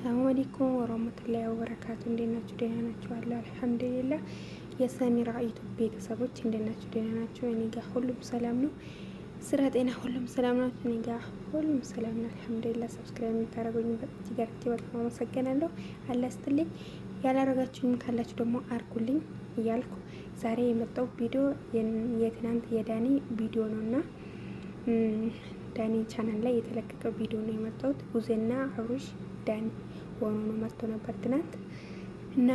ሰላም አለይኩም ወራህመቱላሂ ወበረካቱ። እንዴት ናችሁ? ደህና ናችሁ? አለ አልሐምዱሊላህ። የሰሚራ ዩቲዩብ ቤተሰቦች እንዴት ናችሁ? ደህና ናችሁ? እኔ ጋር ሁሉም ሰላም ነው። ስራ፣ ጤና ሁሉም ሰላም ነው። እኔ ጋር ሁሉም ሰላም ነው አልሐምዱሊላህ። ሰብስክራይብ የምታደርጉኝ በጣም አመሰግናለሁ። አላህ ይስጥልኝ። ያላረጋችሁኝም ካላችሁ ደግሞ አርጉልኝ እያልኩ ዛሬ የመጣው ቪዲዮ የትናንት የዳኒ ቪዲዮ ነውና ዳኒ ቻናል ላይ የተለቀቀው ቪዲዮ ነው የመጣሁት። ቡዜና አብርሽ ዳኒ ሆኖ ነው መጥቶ ነበር ትናንት እና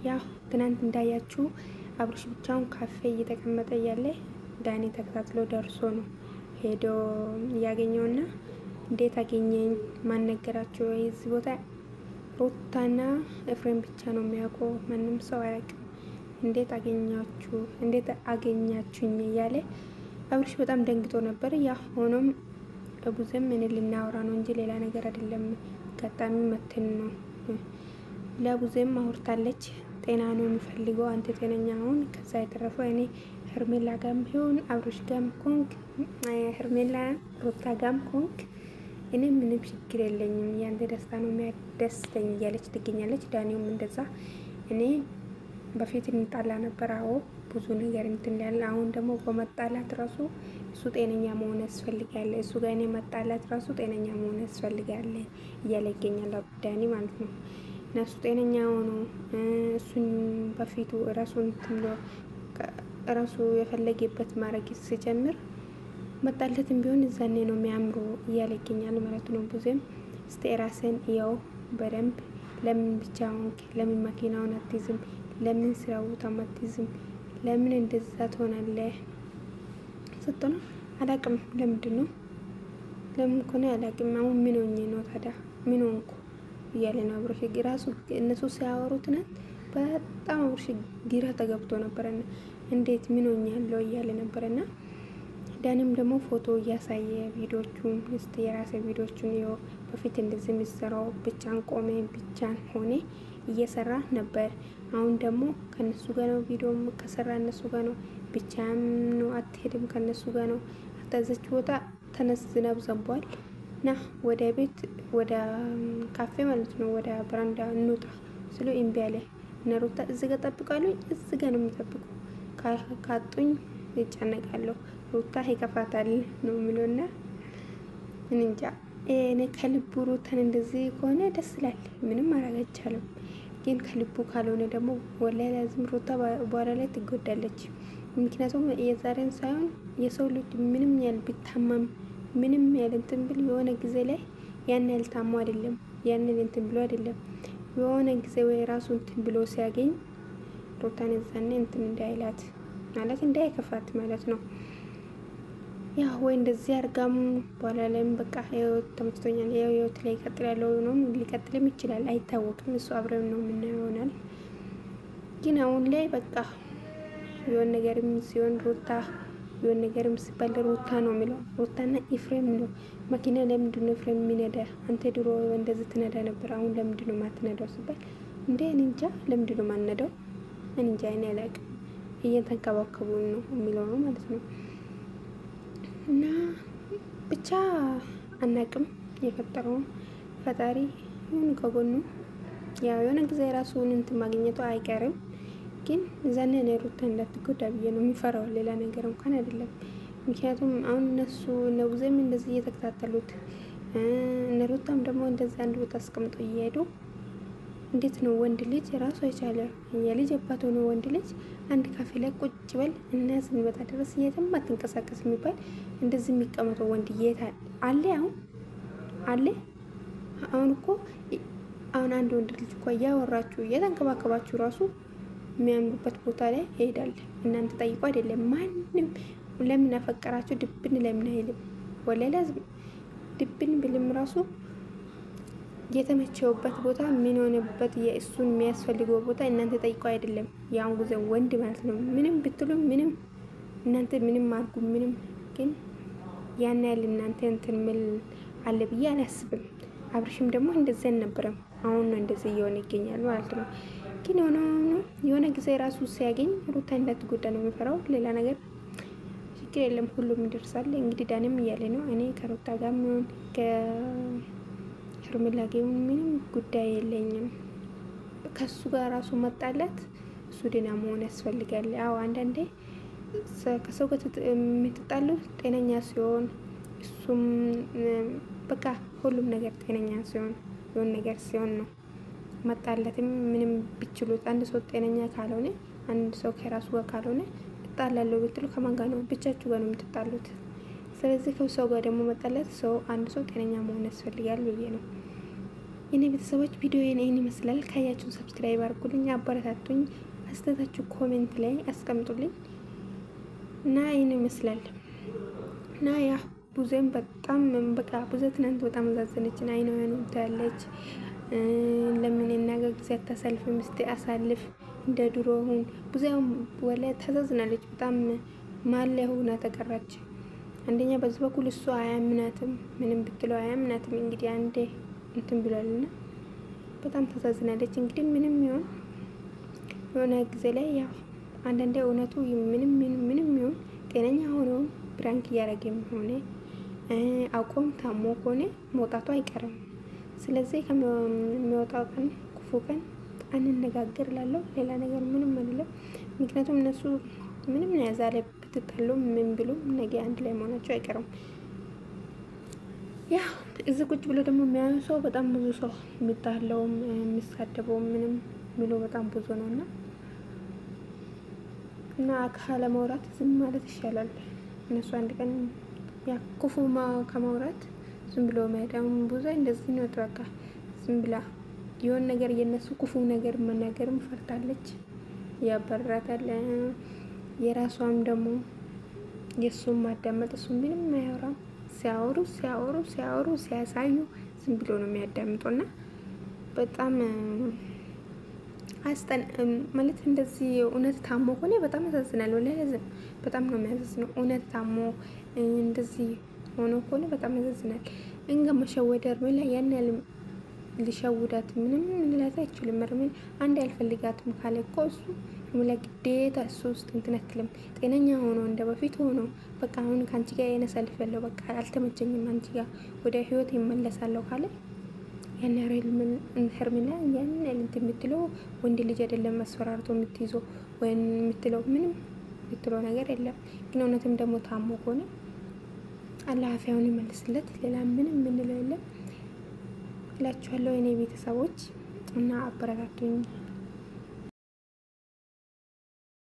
ያው ትናንት እንዳያችሁ አብርሽ ብቻውን ካፌ እየተቀመጠ እያለ ዳኒ ተከታትሎ ደርሶ ነው ሄዶ ያገኘውና እንዴት አገኘኝ? ማን ነገራችሁ? እዚህ ቦታ ሩታና ኤፍሬም ብቻ ነው የሚያውቀው፣ ማንም ሰው አያውቅም። እንዴት አገኛችሁ? እንዴት አገኛችሁኝ? እያለ አብርሽ በጣም ደንግጦ ነበር። ያ ሆኖም ቡዜም ምን ልናወራ ነው እንጂ ሌላ ነገር አይደለም፣ አጋጣሚ መትን ነው። ለቡዜም አውርታለች። ጤና ነው የሚፈልገው፣ አንተ ጤነኛ አሁን። ከዛ የተረፈው እኔ ሄርሜላ ጋም ቢሆን አብርሽ ጋም ኮንክ ሄርሜላ ሩታ ጋም ኮንክ እኔ ምንም ችግር የለኝም፣ ያንተ ደስታ ነው የሚያስደስተኝ እያለች ትገኛለች። ዳኒውም እንደዛ እኔ በፊት እንጣላ ነበር፣ አዎ ብዙ ነገር እንትን ያለ። አሁን ደግሞ በመጣላት ራሱ እሱ ጤነኛ መሆን ያስፈልጋል፣ እሱ ጋር እኔ መጣላት ራሱ ጤነኛ መሆን ያስፈልጋል እያለ ይገኛል ዳኒ ማለት ነው። እነሱ ጤነኛ ሆኖ እሱን በፊቱ ራሱን ትምሎ ራሱ የፈለገበት ማድረግ ሲጀምር መጣለትም ቢሆን እዛኔ ነው የሚያምሩ እያለ ይገኛል ማለት ነው። ቡዜም እስቲ ራስን ያው በደንብ ለምን ብቻ ሆንክ? ለምን መኪናውን አትይዝም? ለምን ስራ ቦታ አትይዝም? ለምን እንደዛ ትሆናለህ? ስትሆነ አላቅም። ለምንድን ነው ለምን ኮነ አላቅም። አሁን ምን ሆኜ ነው ታዲያ? ምን ሆንኩ እያለ ነው አብርሽ። ራሱ እነሱ ሲያወሩት ናት በጣም አብርሽ ግራ ተገብቶ ነበረና እንዴት ምን ሆኜ ያለው እያለ ነበረና ዳኒም ደግሞ ፎቶ እያሳየ ቪዲዮቹን እስቲ የራሴ ቪዲዮቹን ይኸው በፊት እንደዚህ የሚሰራው ብቻን ቆሜ ብቻን ሆኔ እየሰራ ነበር። አሁን ደግሞ ከነሱ ጋር ነው ቪዲዮ ከሰራ እነሱ ጋር ነው፣ ብቻም ነው አትሄድም፣ ከነሱ ጋር ነው። አታዘች ቦታ ተነስ፣ ዝናብ ዘንቧል፣ ና ወደ ቤት ወደ ካፌ ማለት ነው ወደ በረንዳ እንውጣ ስሉ እምቢ አለ። እነ ሩታ እዚህ ጋር ጠብቃለሁ፣ እዚህ ጋር ነው የሚጠብቁ፣ ካጡኝ ይጨነቃለሁ፣ ሩታ ይከፋታል ነው የሚለውና እንጃ። እኔ ከልቡ ሩታን እንደዚህ ከሆነ ደስ ይላል፣ ምንም ማድረግ አይቻልም። ግን ከልቡ ካልሆነ ደግሞ ወላሂ ላዝም ሩታ በኋላ ላይ ትጎዳለች። ምክንያቱም የዛሬን ሳይሆን የሰው ልጅ ምንም ያህል ቢታመም ምንም ያህል እንትን ብል የሆነ ጊዜ ላይ ያን ያህል ታሞ አይደለም፣ ያንን እንትን ብሎ አይደለም፣ የሆነ ጊዜ ወይ ራሱ እንትን ብሎ ሲያገኝ ሩታን እዛኔ እንትን እንዳይላት ማለት እንዳይከፋት ማለት ነው። ያ ወይ እንደዚህ አርጋም በኋላ ላይም በቃ ህይወት ተመችቶኛል፣ ህይወት ላይ ይቀጥል ያለው ነው፣ ሊቀጥልም ይችላል አይታወቅም። እሱ አብረን ነው የምናየው ይሆናል። ግን አሁን ላይ በቃ የሆነ ነገርም ሲሆን ሩታ የሆነ ነገርም ሲባል ሩታ ነው የሚለው፣ ሩታና ኤፍሬም ነው። መኪና ለምንድን ነው ኤፍሬም የሚነዳ? አንተ ድሮ እንደዚህ ትነዳ ነበር፣ አሁን ለምንድን ነው ማትነዳው ሲባል እንዴ እኔ እንጃ፣ ለምንድን ነው ማነዳው? እኔ እንጃ፣ እኔ አላውቅም። እየተንከባከቡን ነው የሚለው ነው ማለት ነው። እና ብቻ አናቅም፣ የፈጠረውን ፈጣሪ ይሁን ከጎኑ። ያው የሆነ ጊዜ ራሱን እንትን ማግኘቱ አይቀርም። ግን እዛኔ እኔ ሩታ እንዳትጎዳ ብዬ ነው የሚፈራው፣ ሌላ ነገር እንኳን አይደለም። ምክንያቱም አሁን እነሱ እነ ቡዜም እንደዚህ እየተከታተሉት እነ ሩታም ደግሞ እንደዚህ አንድ ቦታ አስቀምጦ እየሄዱ እንዴት ነው ወንድ ልጅ ራሱ የቻለ የልጅ አባት ሆኖ ወንድ ልጅ አንድ ካፌ ላይ ቁጭ በል እና ስንመጣ ድረስ የትም አትንቀሳቀስ የሚባል እንደዚህ የሚቀመጠው ወንድ የት አለ? አሁን አለ? አሁን እኮ አሁን አንድ ወንድ ልጅ እኮ እያወራችሁ እየተንከባከባችሁ ራሱ የሚያምሩበት ቦታ ላይ ይሄዳል። እናንተ ጠይቁ አይደለም። ማንም ለምን አፈቀራችሁ ድብን ለምን አይልም? ወለላ ድብን ብልም ራሱ የተመቸውበት ቦታ ምን ሆነበት የእሱን የሚያስፈልገው ቦታ እናንተ ጠይቁ አይደለም። ያን ጊዜ ወንድ ማለት ነው ምንም ብትሉ ምንም እናንተ ምንም አርጉ ምንም፣ ግን ያን ያህል እናንተ እንትን ምል አለ ብዬ አላስብም። አብርሽም ደግሞ እንደዚህ አልነበረም፣ አሁን ነው እንደዚህ እየሆነ ይገኛል ማለት ነው። ግን የሆነ ጊዜ ራሱ ሲያገኝ ሩታ እንዳትጎዳ ነው የሚፈራው፣ ሌላ ነገር ችግር የለም፣ ሁሉም ይደርሳል። እንግዲህ ዳንም እያለ ነው እኔ ከሩታ ጋር ሄርሜላ ግን ምንም ጉዳይ የለኝም ከሱ ጋር ራሱ መጣላት። እሱ ደህና መሆን ያስፈልጋል። አዎ አንዳንዴ ከሰው ጋር የምትጣሉት ጤነኛ ሲሆን እሱም በቃ ሁሉም ነገር ጤነኛ ሲሆን የሆነ ነገር ሲሆን ነው። መጣላትም ምንም ቢችሉት አንድ ሰው ጤነኛ ካልሆነ አንድ ሰው ከራሱ ጋር ካልሆነ እጣላለሁ ብትሉ ከማን ጋር ነው? ብቻችሁ ጋር ነው የምትጣሉት። ስለዚህ ከሰው ጋር ደግሞ መጣላት አንድ ሰው ጤነኛ መሆን ያስፈልጋል ብዬ ነው። የኔ ቤተሰቦች ቪዲዮ ይህን ይመስላል። ካያችሁን ሰብስክራይብ አድርጉልኝ፣ አበረታቱኝ፣ አስተታችሁ ኮሜንት ላይ አስቀምጡልኝ እና ይህን ይመስላል እና ያ ቡዜም በጣም በቃ ቡዜ ትናንት በጣም አዛዘነችን። አይኗን ወዳለች። ለምን የናገር ጊዜ አታሳልፍም? እስቲ አሳልፍ እንደ ድሮ ሁን። ቡዜም ወለ ታዛዝናለች በጣም ማለ ሆና ተቀራች። አንደኛ በዚህ በኩል እሱ አያምናትም፣ ምንም ብትለው አያምናትም። እንግዲህ አንዴ እንትን ብሏልና በጣም ታዛዝናለች። እንግዲህ ምንም ይሁን የሆነ ጊዜ ላይ ያው አንዳንዴ እውነቱ ምንም ይሁን ጤነኛ ሆነው ብራንክ እያደረገም ሆነ አውቆም ታሞ ከሆነ መውጣቱ አይቀርም። ስለዚህ ከሚወጣው ቀን ክፉ ቀን አንነጋገር እላለሁ። ሌላ ነገር ምንም አይደለም። ምክንያቱም እነሱ ምንም ነው ያዛለ ብትጣሉ ምን ብሉ ነገ አንድ ላይ መሆናቸው አይቀርም። ያ እዚህ ቁጭ ብሎ ደግሞ የሚያዩ ሰው በጣም ብዙ ሰው የሚጣለውም የሚሳደበው ምንም የሚለው በጣም ብዙ ነው እና ካለ ማውራት ዝም ማለት ይሻላል። እነሱ አንድ ቀን ያ ክፉ ከማውራት ዝም ብሎ መሄዳም ብዙ እንደዚህ ነው። በቃ ዝም ብላ የሆነ ነገር የነሱ ክፉ ነገር መናገርም ፈርታለች። ያበራታል። የራሷም ደግሞ የሱም ማዳመጥ እሱ ምንም አያወራም። ሲያወሩ ሲያሳዩ ዝም ብሎ ነው የሚያዳምጡና በጣም ማለት እንደዚህ እውነት ታሞ ከሆነ በጣም ያሳዝናል። ለህዝብ በጣም ነው የሚያሳዝነው። እውነት ታሞ እንደዚህ ሆኖ ከሆነ በጣም ያሳዝናል። እንጋ መሸወድ ሄርሜላ ያን ያህል ሊሸውዳት ምንም ሊላት አይችልም። ሄርሜላ አንድ ያልፈልጋትም ካለ እኮ እሱ ሄርሜላ ግዴታ እሱ ውስጥ እንትን አትልም። ጤነኛ ሆኖ እንደ በፊት ሆኖ በቃ አሁን ከአንቺ ጋር ያነሳልፋለሁ በቃ አልተመቸኝም አንቺ ጋር ወደ ህይወት ይመለሳለሁ ካለ ያን ሄርሜላ ያን እንትን የምትለው ወንድ ልጅ አይደለም መስፈራርቶ የምትይዘው ወይም የምትለው ምንም የምትለው ነገር የለም። ግን እውነትም ደግሞ ታሞ ከሆነ አላህ አፊያውን ይመልስለት። ሌላ ምንም የምንለው የለም እላችኋለሁ የኔ ቤተሰቦች እና አበረታቱኝ።